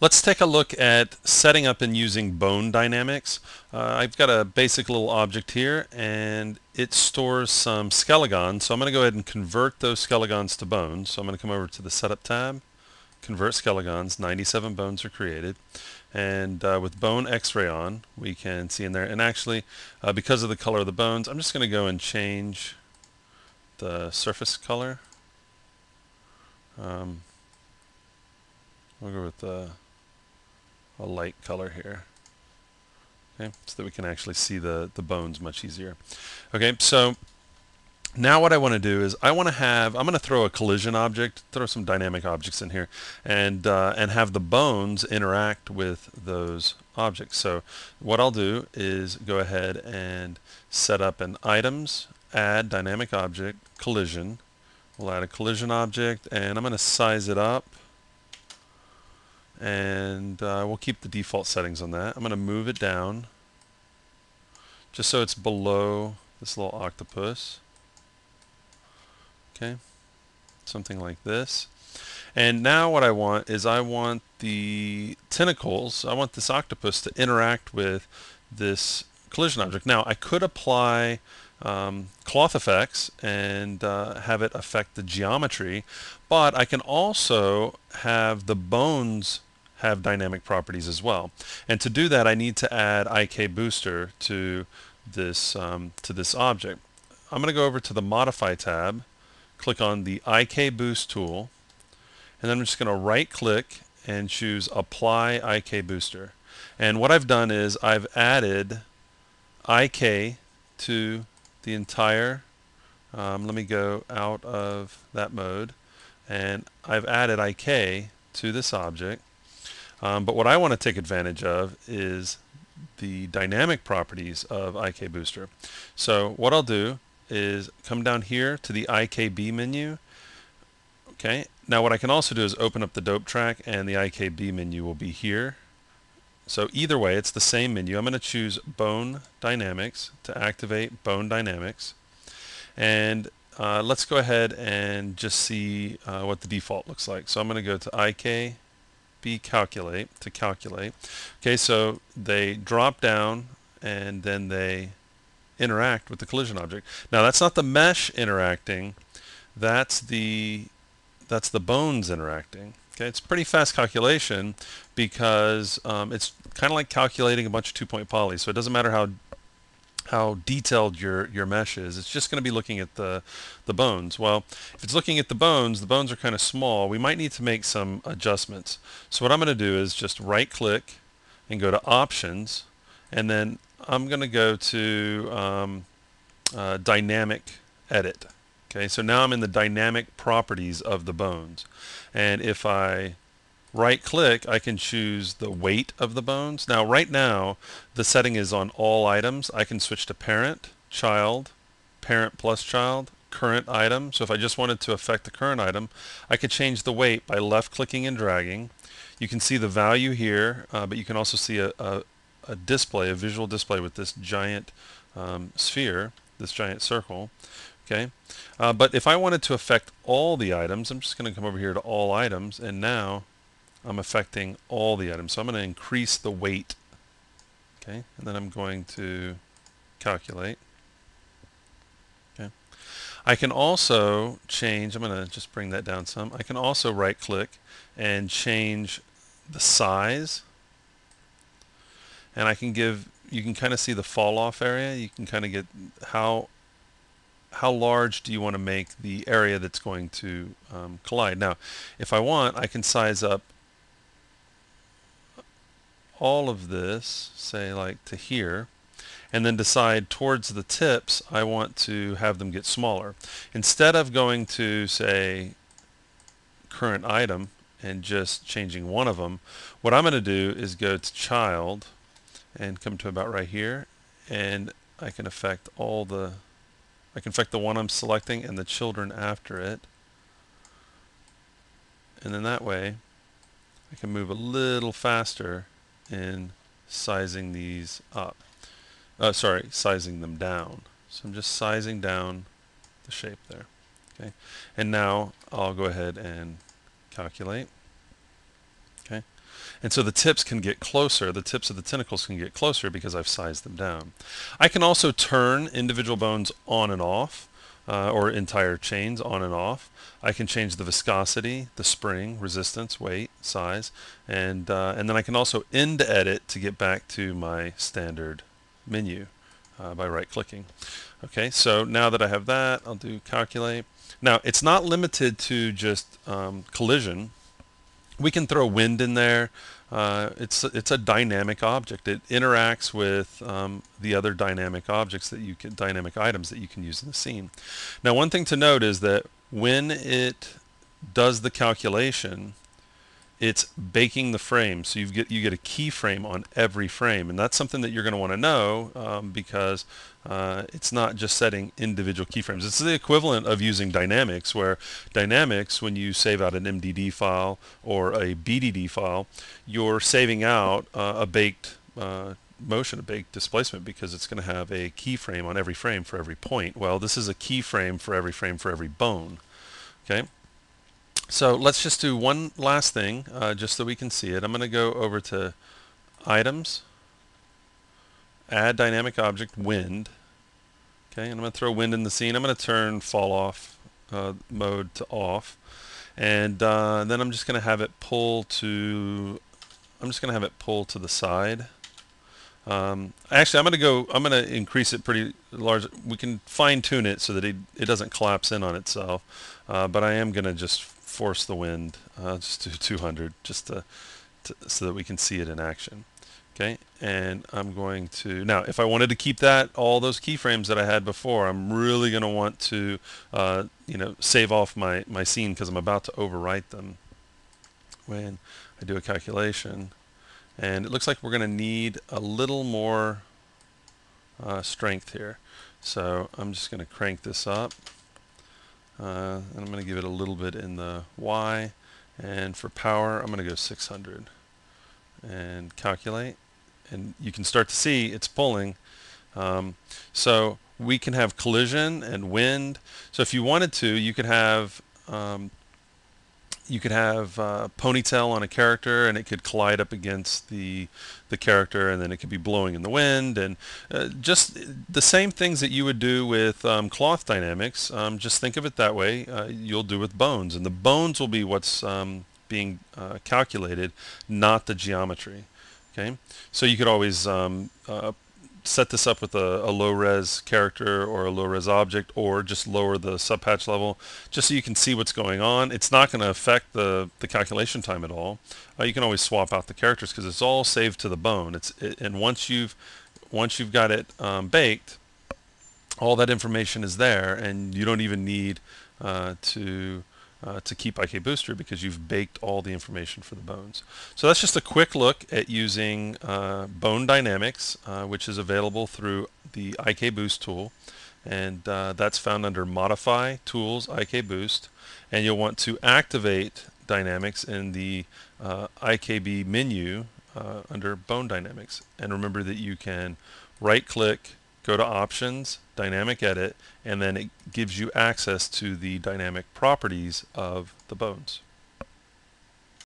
Let's take a look at setting up and using bone dynamics. I've got a basic little object here and it stores some skelegons. So I'm going to go ahead and convert those skelegons to bones. So I'm going to come over to the Setup tab, convert skelegons, 97 bones are created. And with bone x-ray on, we can see in there. And actually, because of the color of the bones, I'm just going to go and change the surface color. We'll go with a light color here. Okay, so that we can actually see the bones much easier. Okay, so now what I want to do is I'm going to throw a collision object, throw some dynamic objects in here, and have the bones interact with those objects. So what I'll do is go ahead and set up an items, add dynamic object, collision. We'll add a collision object, and I'm going to size it up, and we'll keep the default settings on that. I'm going to move it down just so it's below this little octopus. Okay, something like this. And now what I want is I want the tentacles, I want this octopus to interact with this collision object. Now I could apply cloth effects and have it affect the geometry, but I can also have the bones have dynamic properties as well. And to do that, I need to add IK booster to this object. I'm going to go over to the Modify tab, click on the IK boost tool, and then I'm just going to right click and choose Apply IK booster. And what I've done is I've added IK to the entire, let me go out of that mode, and I've added IK to this object. But what I want to take advantage of is the dynamic properties of IK Booster. So what I'll do is come down here to the IKB menu. Okay. Now what I can also do is open up the dope track, and the IKB menu will be here. So either way, it's the same menu. I'm going to choose Bone Dynamics to activate Bone Dynamics. And let's go ahead and just see what the default looks like. So I'm going to go to IK calculate to calculate. Okay, so they drop down and then they interact with the collision object. Now that's not the mesh interacting, that's the bones interacting. Okay, it's pretty fast calculation because it's kind of like calculating a bunch of two-point polys. So it doesn't matter how detailed your mesh is. It's just going to be looking at the bones. Well, if it's looking at the bones are kind of small. We might need to make some adjustments. So what I'm going to do is just right click and go to Options, and then I'm going to go to Dynamic Edit. Okay, so now I'm in the dynamic properties of the bones, and if I right click, I can choose the weight of the bones. Now right now the setting is on all items. I can switch to parent, child, parent plus child, current item. So if I just wanted to affect the current item, I could change the weight by left clicking and dragging. You can see the value here, but you can also see a display, a visual display with this giant sphere, this giant circle. Okay, but if I wanted to affect all the items, I'm just going to come over here to all items, and now I'm affecting all the items. So I'm going to increase the weight. Okay, and then I'm going to calculate. Okay, I can also change, I'm going to just bring that down some. I can also right click and change the size, and I can give, you can kind of see the fall off area. You can kind of get how large do you want to make the area that's going to collide. Now if I want, I can size up all of this, say like to here, and then decide towards the tips I want to have them get smaller. Instead of going to say current item and just changing one of them, what I'm going to do is go to child and come to about right here, and I can affect I can affect the one I'm selecting and the children after it, and then that way I can move a little faster in sizing these up. Sizing them down. So I'm just sizing down the shape there. Okay, and now I'll go ahead and calculate. Okay, And so the tips can get closer, the tips of the tentacles can get closer because I've sized them down. I can also turn individual bones on and off, or entire chains on and off. I can change the viscosity, the spring, resistance, weight, size, and then I can also end edit to get back to my standard menu by right-clicking. Okay, so now that I have that, I'll do calculate. Now, it's not limited to just collision. We can throw wind in there. It's a dynamic object. It interacts with the other dynamic objects that you can, dynamic items that you can use in the scene. Now, one thing to note is that when it does the calculation, it's baking the frame, so you get a keyframe on every frame, and that's something that you're going to want to know because it's not just setting individual keyframes. It's the equivalent of using dynamics, where dynamics, when you save out an MDD file or a BDD file, you're saving out a baked motion, a baked displacement, because it's going to have a keyframe on every frame for every point. Well, this is a keyframe for every bone. Okay. So let's just do one last thing, just so we can see it. I'm going to go over to Items, Add Dynamic Object, Wind. Okay, and I'm going to throw wind in the scene. I'm going to turn Fall Off mode to off, and then I'm just going to have it pull to. I'm just going to have it pull to the side. Actually, I'm going to increase it pretty large. We can fine tune it so that it doesn't collapse in on itself, but I am going to just force the wind, just to 200, just so that we can see it in action. Okay, and I'm going to, now if I wanted to keep all those keyframes that I had before, I'm really going to want to save off my scene, because I'm about to overwrite them when I do a calculation. And it looks like we're going to need a little more strength here. So I'm just going to crank this up. And I'm going to give it a little bit in the Y. And for power, I'm going to go 600. And calculate. And you can start to see it's pulling. So we can have collision and wind. So if you wanted to, you could have ponytail on a character, and it could collide up against the character, and then it could be blowing in the wind, and just the same things that you would do with cloth dynamics. Just think of it that way. You'll do with bones, and the bones will be what's being calculated, not the geometry. Okay, so you could always set this up with a low-res character or a low-res object, or just lower the subpatch level, just so you can see what's going on. It's not going to affect the calculation time at all. You can always swap out the characters because it's all saved to the bone. And once you've got it baked, all that information is there, and you don't even need to keep IK Booster, because you've baked all the information for the bones. So that's just a quick look at using bone dynamics, which is available through the IK Boost tool, and that's found under Modify, Tools, IK Boost, and you'll want to activate dynamics in the IKB menu under Bone Dynamics. And remember that you can right-click, go to Options, Dynamic Edit, and then it gives you access to the dynamic properties of the bones.